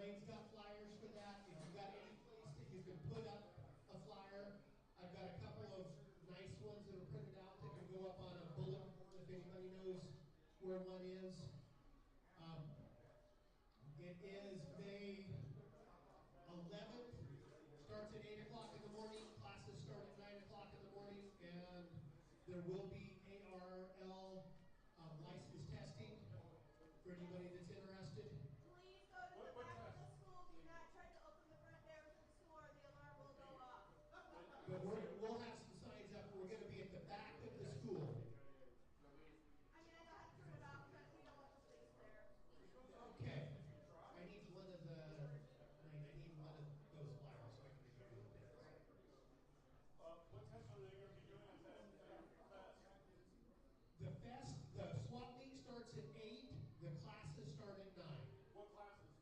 Elaine's got flyers for that. If you've got any place that you can put up a flyer, I've got a couple of nice ones that are printed out that can go up on a bulletin board if anybody knows where one is. It is May 11th. Starts at 8 o'clock in the morning. Classes start at 9 o'clock in the morning, and there will be ARL license testing for anybody that's interested. Please go to the back of the school. Do not try to open the front doors of the school or the alarm will go off. But we'll have some signs up. We're going to be at the back of the school. I mean, I know how to turn it off, but we don't want the police there. Okay. I need one of those flyers so I can do it. What tests are they going to be doing at that fest? The fest, the swap meet starts at 8. The classes start at 9. What classes?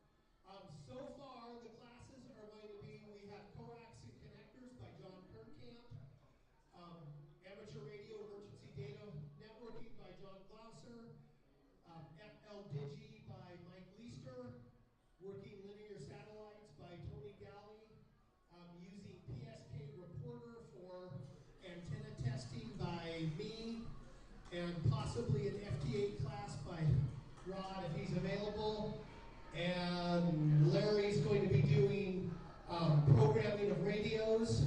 So far, the classes are going to be, we have Coax and Connectors by John Kernkamp, Amateur Radio Emergency Data Networking by John Glauser, FL Digi by Mike Leister, Working Linear Satellites by Tony Galley, using PSK Reporter for antenna testing by me, and possibly an FT8 class by Rod if he's available. And Larry's going to be doing programming of radios.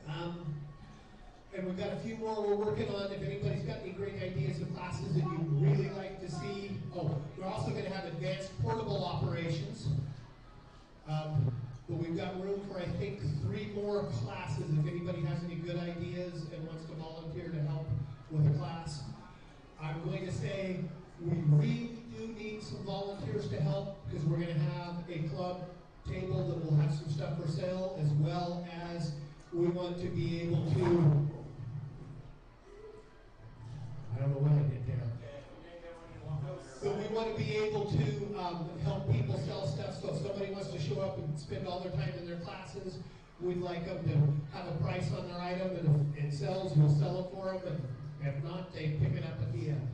And we've got a few more we're working on. If anybody's got any great ideas of classes that you'd really like to see. Oh, we're also going to have advanced portable operations. But we've got room for, I think, 3 more classes. If anybody has any good ideas and wants to volunteer to help with a class. I'm going to say we really do need some volunteers to help because we're going to have a club table that will have some stuff for sale, as well as we want to be able to, I don't know what I did there. So we want to be able to help people sell stuff. So if somebody wants to show up and spend all their time in their classes, we'd like them to have a price on their item, and if it sells, we'll sell it for them. And if not, they pick it up at the end.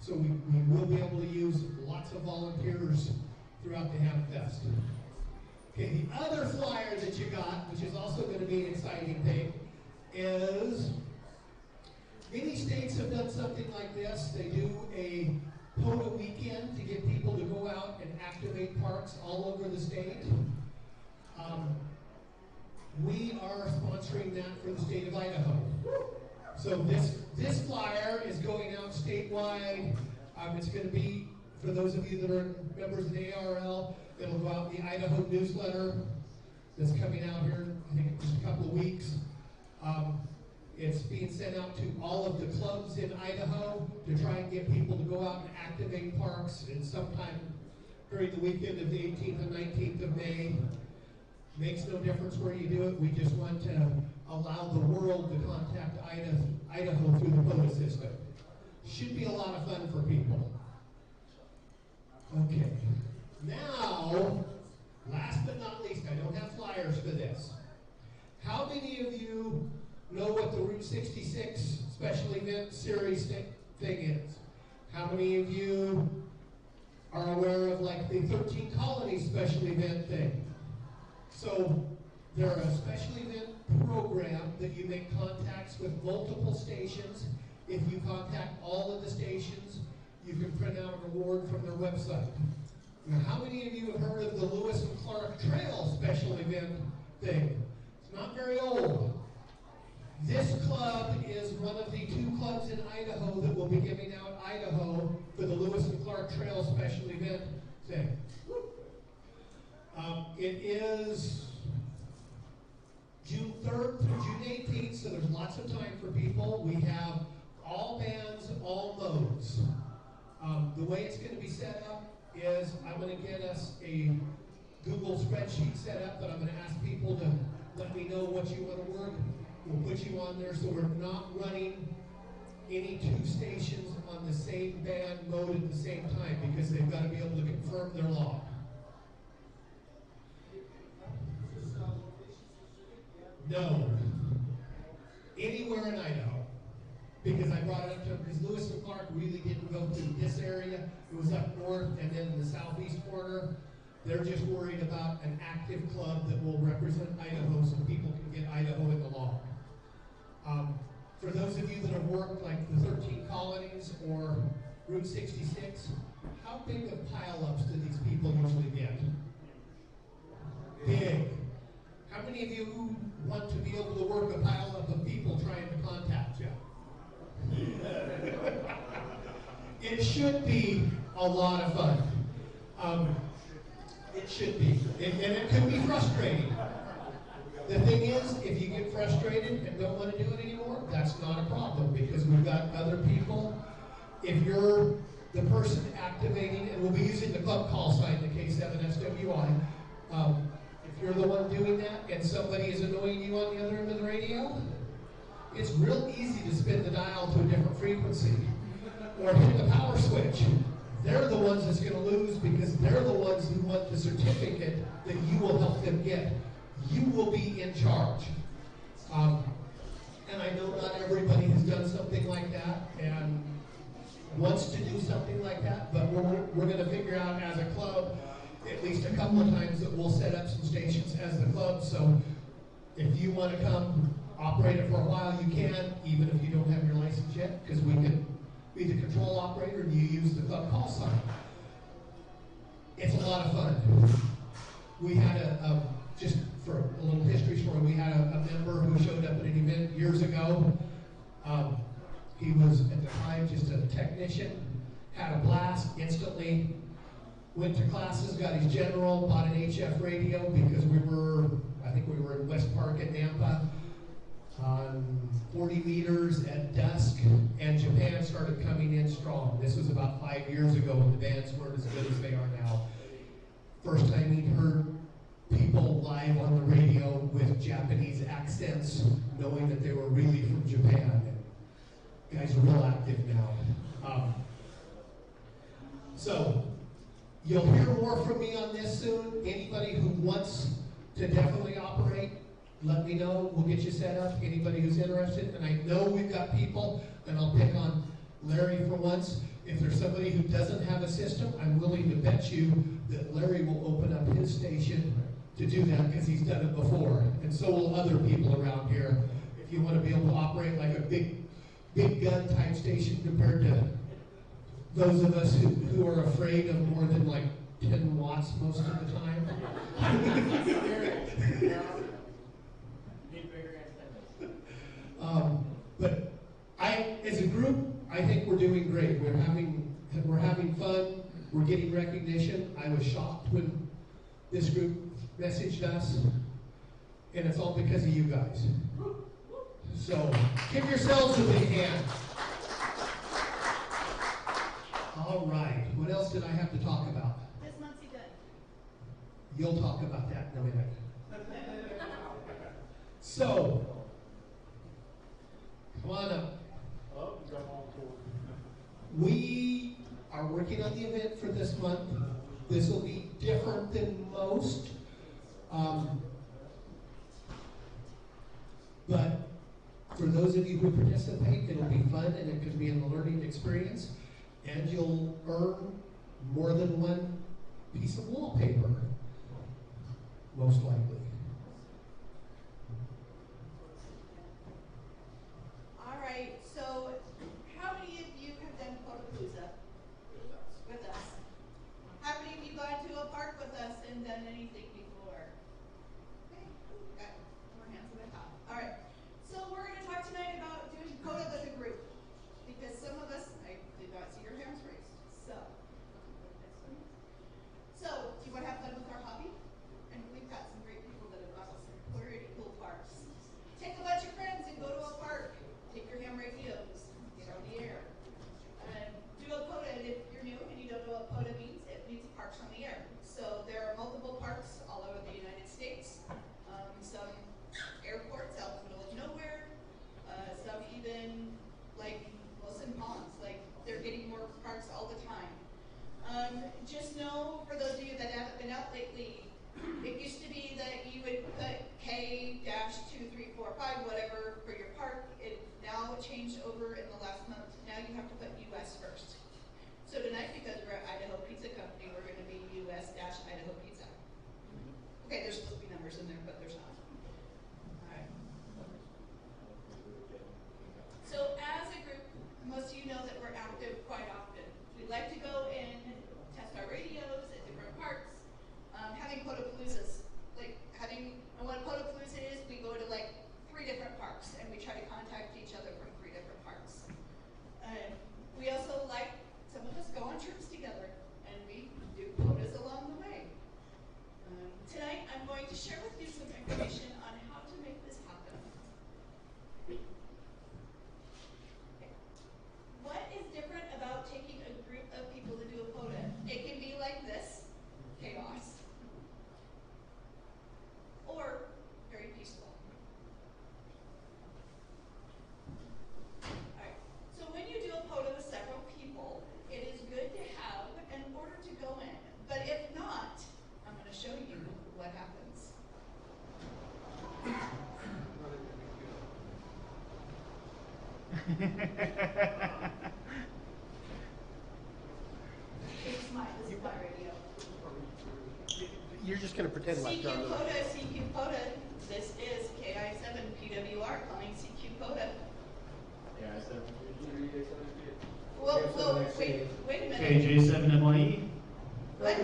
So we will be able to use lots of volunteers throughout the Hamfest. Okay, the other flyer that you got, which is also going to be an exciting thing, is many states have done something like this. They do a Pota weekend to get people to go out and activate parks all over the state. We are sponsoring that for the state of Idaho. So this flyer is going out statewide. It's going to be, for those of you that are members of the ARL, it'll go out in the Idaho newsletter that's coming out here, I think, in just a couple of weeks. It's being sent out to all of the clubs in Idaho to try and get people to go out and activate parks, and sometime during the weekend of the 18th and 19th of May. Makes no difference where you do it. We just want to allow the world to contact Idaho through the Pota system. Should be a lot of fun for people. Okay. Now, last but not least, I don't have flyers for this. How many of you know what the Route 66 Special Event Series thing is? How many of you are aware of like the 13 Colonies Special Event thing? So they're a special event program that you make contacts with multiple stations. If you contact all of the stations, you can print out an award from their website. Now, how many of you have heard of the Lewis and Clark Trail special event thing? It's not very old. This club is one of the 2 clubs in Idaho that will be giving out Idaho for the Lewis and Clark Trail special event thing. It is June 3rd through June 18th, so there's lots of time for people. We have all bands, all modes. The way it's going to be set up is I'm going to get us a Google spreadsheet set up, but I'm going to ask people to let me know what you want to work. We'll put you on there, so we're not running any 2 stations on the same band mode at the same time, because they've got to be able to confirm their log. No. Anywhere in Idaho. Because I brought it up to, because Lewis and Clark really didn't go through this area. It was up north and then in the southeast corner. They're just worried about an active club that will represent Idaho so people can get Idaho in the law. For those of you that have worked like the 13 colonies or Route 66, how big of pileups do these people usually get? Big. How many of you want to be able to work a pileup of people trying to contact you? It should be a lot of fun. It should be. And it could be frustrating. The thing is, if you get frustrated and don't want to do it anymore, that's not a problem because we've got other people. If you're the person activating, and we'll be using the club call sign, the K7SWI, if you're the one doing that and somebody is annoying you on the other end of the radio, it's real easy to spin the dial to a different frequency or hit the power switch. They're the ones that's going to lose because they're the ones who want the certificate that you will help them get. You will be in charge. And I know not everybody has done something like that and wants to do something like that, but we're going to figure out as a club at least a couple of times that we'll set up some stations as the club. So if you want to come operate it for a while, you can, even if you don't have your license yet, because we can be the control operator and you use the club call sign. It's a lot of fun. We had just for a little history story, we had a member who showed up at an event years ago. He was at the time just a technician, had a blast instantly, went to classes, got his general, bought an HF radio because I think we were in West Park at Nampa on 40 meters at dusk, and Japan started coming in strong. This was about 5 years ago when the bands weren't as good as they are now. First time he'd heard people live on the radio with Japanese accents, knowing that they were really from Japan. And guys are real active now. So you'll hear more from me on this soon. Anybody who wants to definitely operate, let me know. We'll get you set up. Anybody who's interested. And I know we've got people, and I'll pick on Larry for once. If there's somebody who doesn't have a system, I'm willing to bet you that Larry will open up his station to do that because he's done it before. And so will other people around here. If you want to be able to operate like a big gun type station compared to those of us who are afraid of more than like 10 watts most of the time. But as a group, I think we're doing great. We're having fun. We're getting recognition. I was shocked when this group messaged us, and it's all because of you guys. So give yourselves a big hand. All right. What else did I have to talk about? This month's event. You'll talk about that in a minute. So, come on up. We are working on the event for this month. This will be different than most. But for those of you who participate, it'll be fun and it can be a learning experience. And you'll earn more than one piece of wallpaper, most likely. All right, so how many of you have done Potapalooza with us? How many of you gone to a park with us and done anything before? Okay, got more hands at the top. All right, so we're going to talk tonight about doing Pota with a group. Because some of us, I did not see your hands raised. So, do you want to have fun with our hobby? And we've got some great people that have brought us some pretty cool parks. Take a bunch of friends and go to a park. Take your ham radios, get on the air. Do a Pota, and if you're new and you don't know what Pota means, it means parks on the air. So there are multiple parks all over the United States. Some airports out in the middle of nowhere. Some even like Wilson Ponds, like they're getting more parks all the time. Just know, for those of you that haven't been out lately, it used to be that you would put K-2345, whatever, for your park. It now changed over in the last month. Now you have to put US first. So tonight, because we're at Idaho Pizza Company, we're going to be US-Idaho Pizza numbers in there, but there's not. Alright. So as a group, most of you know that we're active quite often. We like to go and test our radios at different parks, having Potapaloozas. And what Potapalooza is, we go to like 3 different parks and we try to contact each other from 3 different parks. We also some of us go on trips together and we do Potas along the way. Tonight I'm going to share with you some information on how to make this happen. What is different about taking a group of people to do a Pota? It can be like this, chaos, or very peaceful. Alright, so when you do a Pota with several people, it is good to have an order to go in. But if not, I'm going to show you what happens. It's mine. This is my radio. You're just going to pretend like CQ Pota, CQ Pota. This is KI7 PWR calling CQ Pota. Whoa, wait a minute. KJ7NYE. What?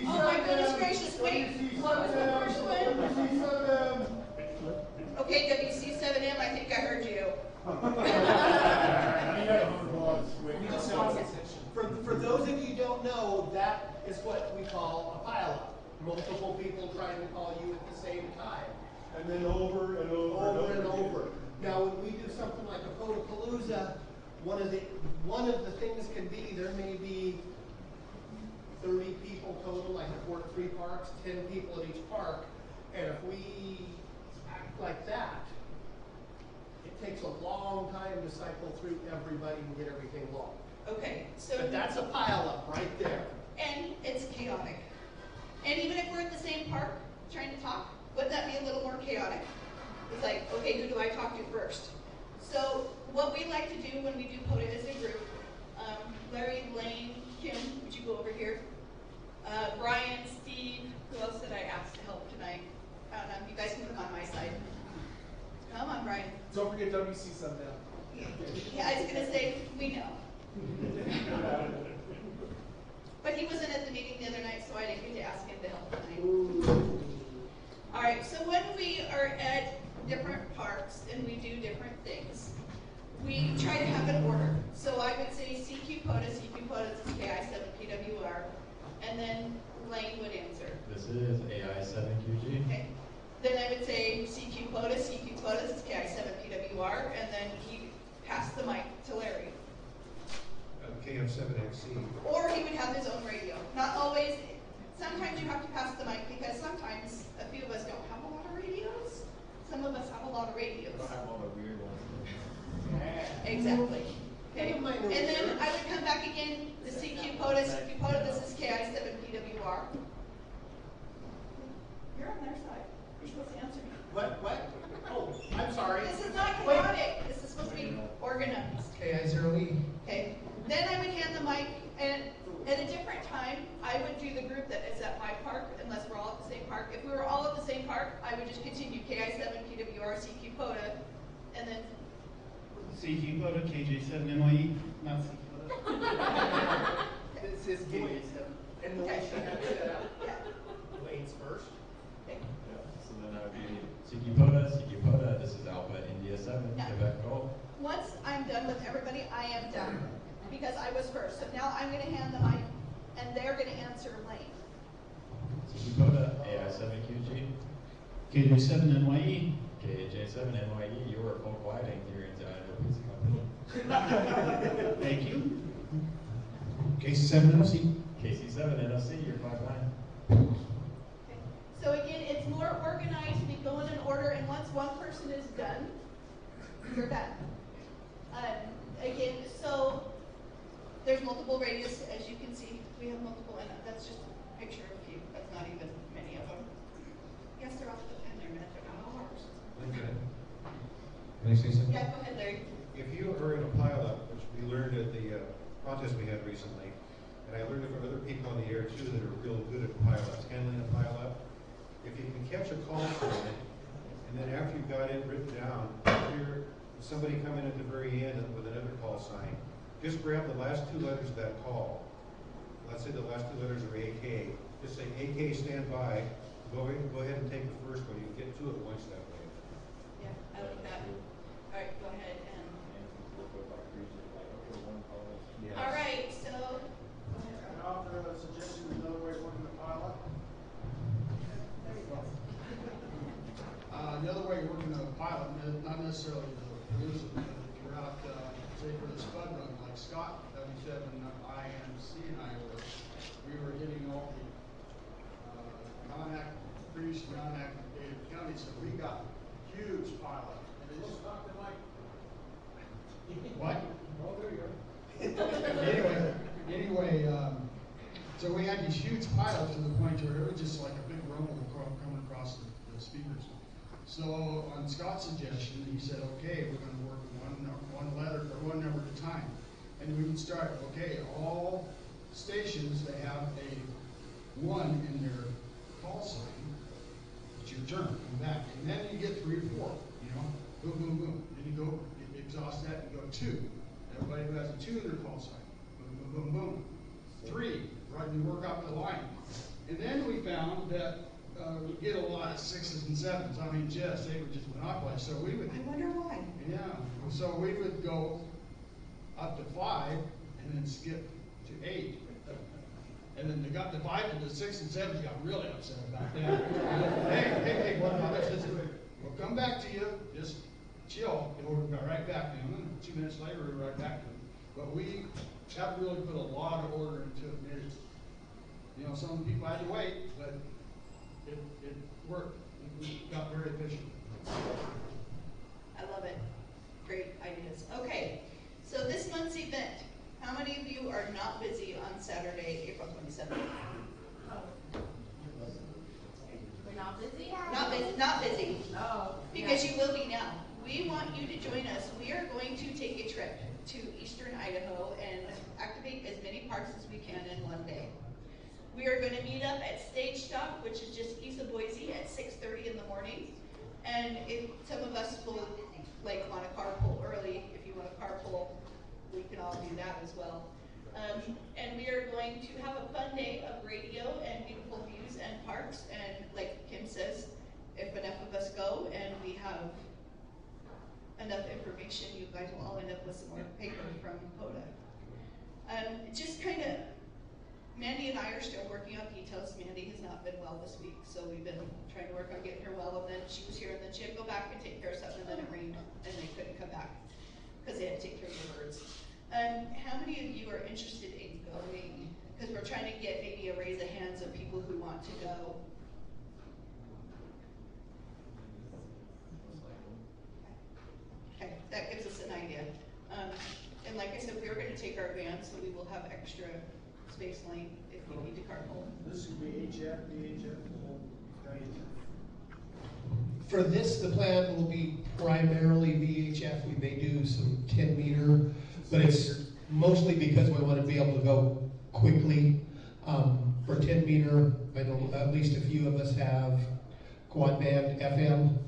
Oh my goodness gracious, wait. What was the first one? Okay, WC7M, I think I heard you. For those of you who don't know, that is what we call a pileup. Multiple people trying to call you at the same time. And then over and over and over. Now, when we do something like a Potapalooza, one of the things can be there may be 30 people total, like if we're at 3 parks, 10 people at each park, and if we act like that, it takes a long time to cycle through everybody and get everything logged. Okay, so. But that's a pileup right there. And it's chaotic. And even if we're at the same park trying to talk, wouldn't that be a little more chaotic? It's like, okay, who do I talk to first? So what we like to do when we do Pota as a group, Larry, Lane, Kim, would you go over here? Brian, Steve, who else did I ask to help tonight? You guys can come on my side. Come on, Brian. Don't forget WC Sundown. Yeah, I was going to say, we know. But he wasn't at the meeting the other night, so I didn't get to ask him to help tonight. All right, so when we are at different parks and we do different things, we try to have an order. So I would say CQ Pota, this is KI7 PWR, and then Lane would answer. This is AI7QG. Okay. Then I would say CQ Pota, this is KI7 PWR, and then he passed the mic to Larry. KF7XC. Or he would have his own radio. Not always. Sometimes you have to pass the mic because sometimes a few of us don't have a lot of radios. Some of us have a lot of radios. I have all the weird ones. Exactly. Okay. And then I would come back again to CQ Pota, this is KI7 PWR. You're on their side. You're supposed to answer me. What? Oh, I'm sorry. This is not chaotic. This is supposed to be organized. KI0E. Okay. Then I would hand the mic, and at a different time, I would do the group that is at my park, unless we're all at the same park. If we were all at the same park, I would just continue KI7, PWR, CQ Pota, and then CQ Pota, KJ7NYE, not CQ Pota. This is KJ7. And the way she had it set up. yeah. Lane's first. Okay. Yeah, so then that would be CQ Pota, this is Alpha India 7, Yeah. Quebec Gold. Once I'm done with everybody, I am done. Because I was first. So now I'm going to hand the mic, and they're going to answer Lane. CQ Pota, AI7QG. KJ7NYE. KJ7NYE, you are full gliding here into Idaho Pizza Company. Thank you. KC7NOC. KC7NOC, you're 5'9". Okay. So again, it's more organized. We go in an order, and once one person is done, you're done. Again, so there's multiple radios, as you can see. We have multiple, and that's just a picture of a few. That's not even many of them. Yes, they're off the pen there, man. They're not all ours. Can I say something? Yeah, go ahead, Larry. If you are in a pileup, which we learned at the contest we had recently, and I learned it from other people on the air too that are real good at pileups, handling a pileup, if you can catch a call from it, and then after you've got it written down, hear somebody come in at the very end with another call sign, just grab the last two letters of that call. Let's say the last two letters are AK. Just say AK stand by. Go ahead and take the first one. You can get to it once that way. Yeah, I like that. All right, go ahead and. Yes. All right, so. Can I offer a suggestion of another way of working the pilot? There you go. The other way of working the pilot, not necessarily to produce it, but if you're out, say for the spud run, like Scott, 77, IMC and I were, we were hitting all the previously non-active data counties, so we got huge pilot. And it's talk to Mike. What? Oh, there you go. Anyway, so we had these huge pilots to the point where it was just like a big rumble coming across the speakers. So on Scott's suggestion, he said, okay, we're going to work one letter or one number at a time. And we would start, okay, all stations that have a 1 in their call sign, it's your turn, come back. And then you get 3 or 4, you know, boom, boom, boom. Then you go, you exhaust that and go 2. Everybody who has a 2 in their call sign, boom, boom, boom, boom. 3, right, you work up the line. And then we found that we get a lot of 6s and 7s. I mean, just, they would just monopolize. So we would, I wonder why. yeah, so we would go up to 5 and then skip to 8. And then they got to 5 and the 6 and 7 got really upset about that. hey, what about this? We'll come back to you. Just chill. And we'll go right back to them. And 2 minutes later, we were right back to them. But we have really put a lot of order into it. You know, some people had to wait, but it worked. We got very efficient. I love it. Great ideas. Okay, so this month's event. How many of you are not busy on Saturday, April 27th? We're not busy? Not busy. Oh. Because you will be now. We want you to join us. We are going to take a trip to eastern Idaho and activate as many parks as we can in one day. We are going to meet up at Stage Stop, which is just east of Boise, at 6:30 in the morning. And if some of us will want to carpool early, if you want to carpool, we can all do that as well. And we are going to have a fun day of radio and beautiful views and parks. And like Kim says, if enough of us go and we have enough information, you guys will all end up with some more paper from Pota. Just kind of, Mandy and I are still working on details. Mandy has not been well this week, so we've been trying to work on getting her well. And then she was here, and then she had to go back and take care of something, and then it rained, and they couldn't come back because they had to take care of the birds. How many of you are interested in going? Because we're trying to get maybe a raise of hands of people who want to go. Okay, that gives us an idea. And like I said, we are going to take our van, so we will have extra space lane if we need to carpool. This is VHF, the whole thing. For this, the plan will be primarily VHF. We may do some 10 meter, but it's mostly because we want to be able to go quickly. For 10 meter, I know at least a few of us have quad band FM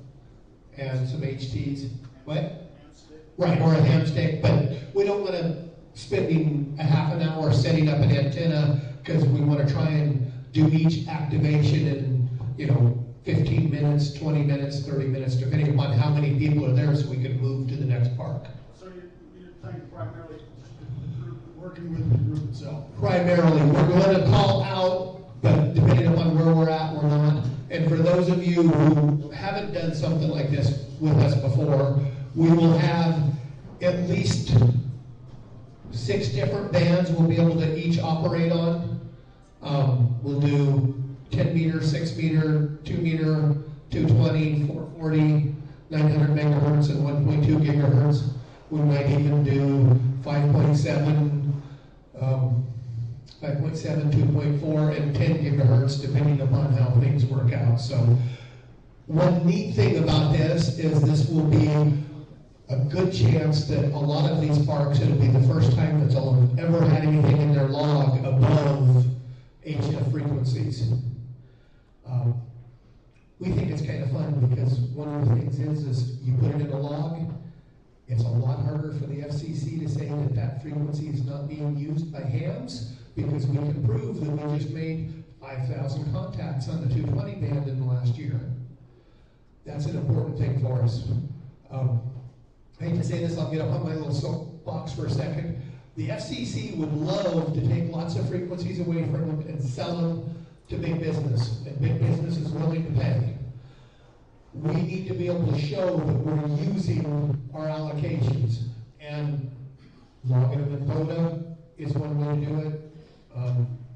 and some HTs. What? Right, or a ham stick, but we don't want to spending a half an hour setting up an antenna because we want to try and do each activation in 15 minutes, 20 minutes, 30 minutes, depending upon how many people are there, so we can move to the next park. So you're thinking primarily the group, working with the group itself. Primarily, we're going to call out, but depending upon where we're at, we're not. And for those of you who haven't done something like this with us before, we will have at least 6 different bands we'll be able to each operate on. We'll do 10 meter, 6 meter, 2 meter, 220, 440, 900 megahertz, and 1.2 gigahertz. We might even do 5.7, 2.4, and 10 gigahertz, depending upon how things work out. So one neat thing about this is this will be a good chance that a lot of these parks, it'll be the first time that they'll have ever had anything in their log above HF frequencies. we think it's kind of fun because one of the things is you put it in a log. It's a lot harder for the FCC to say that that frequency is not being used by hams because we can prove that we just made 5,000 contacts on the 220 band in the last year. That's an important thing for us. I hate to say this, I'll get up on my little soapbox for a second. The FCC would love to take lots of frequencies away from them and sell them to big business, and big business is willing to pay. We need to be able to show that we're using our allocations, and logging them in Pota is one way to do it.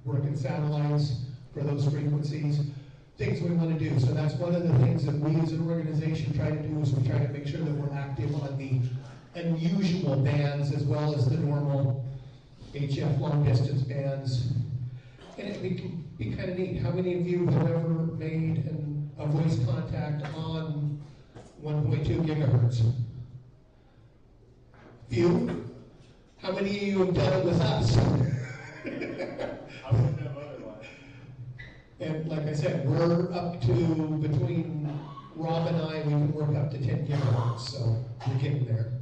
Working satellites for those frequencies, things we want to do. So that's one of the things that we as an organization try to do is we try to make sure that we're active on the unusual bands as well as the normal HF long distance bands. And it can be kind of neat. How many of you have ever made a voice contact on 1.2 gigahertz? Few? How many of you have done it with us? I wouldn't have otherwise. And like I said, we're up to, between Rob and I, we can work up to 10 gigahertz, so we're getting there.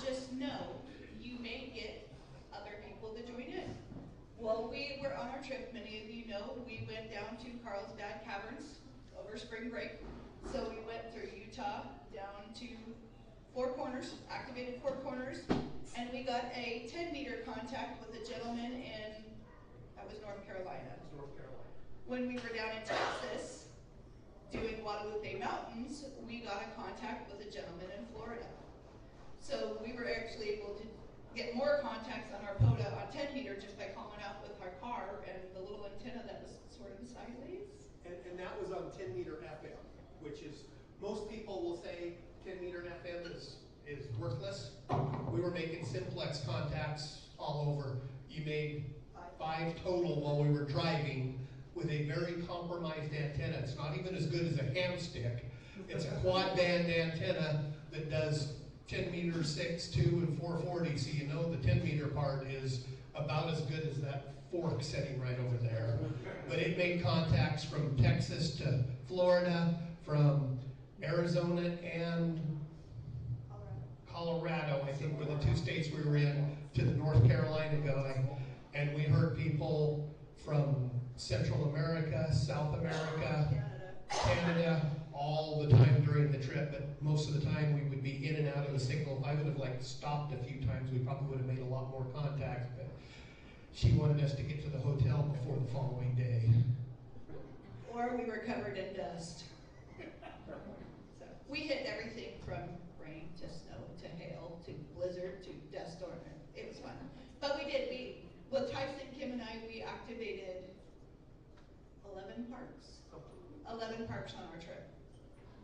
Just know, you may get other people to join in. Well, we were on our trip, many of you know, we went down to Carlsbad Caverns over spring break. So we went through Utah down to Four Corners, activated Four Corners, and we got a 10-meter contact with a gentleman in, that was North Carolina. When we were down in Texas doing Guadalupe Mountains, we got a contact with a gentleman in Florida. So we were actually able to get more contacts on our Pota on 10-meter just by calling out with our car and the little antenna that was sort of sideways. And that was on 10-meter FM, which is, most people will say 10-meter FM is worthless. We were making simplex contacts all over. You made 5 total while we were driving with a very compromised antenna. It's not even as good as a ham stick. It's a quad band antenna that does 10 meter, 6, 2, and 440. So you know the 10 meter part is about as good as that fork sitting right over there. But it made contacts from Texas to Florida, from Arizona and Colorado, I think were the 2 states we were in, to the North Carolina guy. And we heard people from Central America, South America, Canada, all the time during the trip, but most of the time we would be in and out of the signal. If I would have stopped a few times, we probably would have made a lot more contacts, but she wanted us to get to the hotel before the following day. Or we were covered in dust. So we hit everything from rain to snow to hail to blizzard to dust storm. It was fun. But with Tyson, Kim, and I, we activated 11 parks. 11 parks on our trip.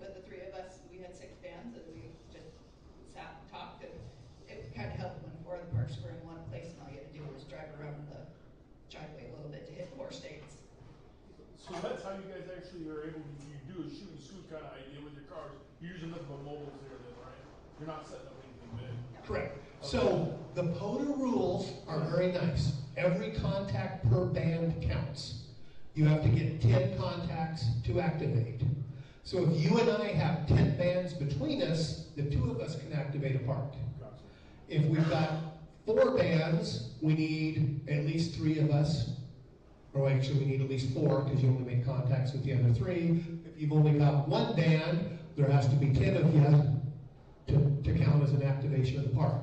With the 3 of us, we had 6 bands, and we just sat and talked, and it kind of helped when 4 of the parks were in one place, and all you had to do was drive around the driveway a little bit to hit 4 states. So that's how you guys actually are able to do a shoot and scoot kind of idea with your cars. You're using nothing but mobiles there then, right? You're not setting up anything big. Correct. So the Pota rules are very nice. Every contact per band counts. You have to get 10 contacts to activate. So if you and I have 10 bands between us, the 2 of us can activate a park. If we've got 4 bands, we need at least 3 of us. Or actually, we need at least 4 because you only make contacts with the other 3. If you've only got 1 band, there has to be 10 of you to count as an activation of the park.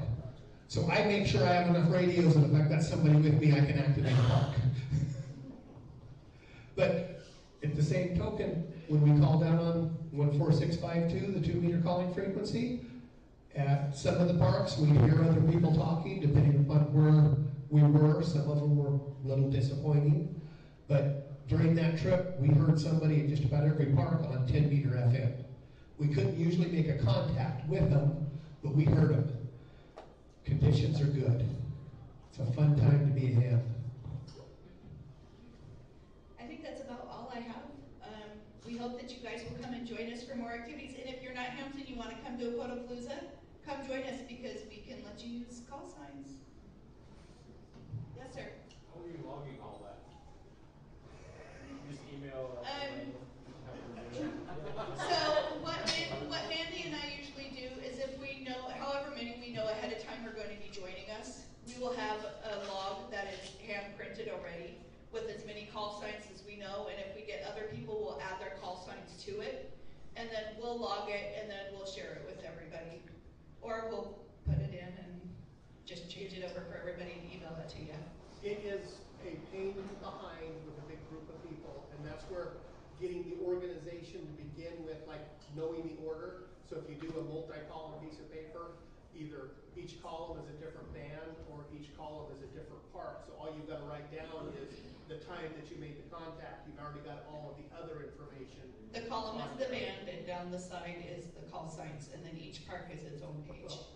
So I make sure I have enough radios, and if I've got somebody with me, I can activate a park. But at the same token, when we call down on 14652, the 2-meter calling frequency, at some of the parks, we hear other people talking, depending upon where we were. Some of them were a little disappointing. But during that trip, we heard somebody at just about every park on 10-meter FM. We couldn't usually make a contact with them, but we heard them. Conditions are good. It's a fun time to be a ham. I think that's about all I have. We hope that you guys will come and join us for more activities. And if you're not Hampton, you want to come to a Potapalooza, come join us because we can let you use call signs. Yes, sir. How are you logging all that? Just email. printed already with as many call signs as we know, and if we get other people, we'll add their call signs to it, and then we'll log it, and then we'll share it with everybody. Or we'll put it in and just change it over for everybody and email it to you. It is a pain behind with a big group of people, and that's where getting the organization to begin with, like knowing the order. So if you do a multi-column piece of paper, either each column is a different band or each column is a different part. So all you've got to write down is the time that you made the contact. You've already got all of the other information. The column is the band, and down the side is the call signs, and then each park has its own page. Well,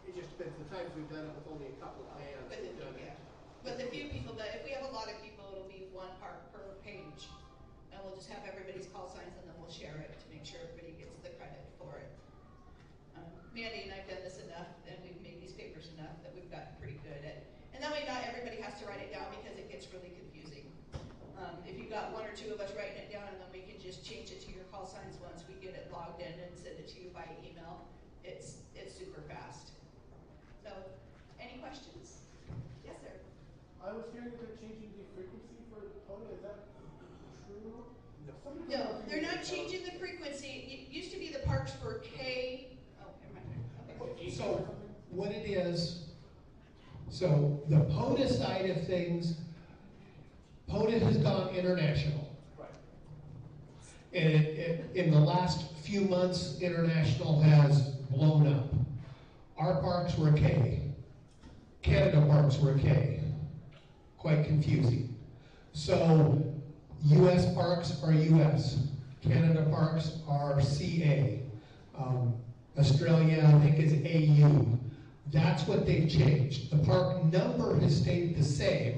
it just depends. The times we've done it with only a couple of bands, With we've done it. With a few people, but if we have a lot of people, it'll be one park per page. And we'll just have everybody's call signs, and then we'll share it to make sure everybody gets the credit for it. Mandy and I've done this enough, and we've made these papers enough that we've gotten pretty good at. And that way not everybody has to write it down because it gets really confusing. If you've got one or two of us writing it down, and then we can just change it to your call signs once we get it logged in and send it to you by email, it's super fast. So, any questions? Yes, sir. I was hearing that they're changing the frequency for Pota. Is that true? Somebody No, told me they're not about- changing the frequency. It used to be the parks for K. Oh, never mind. Okay. So what it is, so the POTA side of things, POTA has gone international. Right. And in the last few months, international has blown up. Our parks were a K. Canada parks were a K. Quite confusing. So U.S. parks are U.S. Canada parks are CA. Australia, I think, is AU. That's what they've changed. The park number has stayed the same.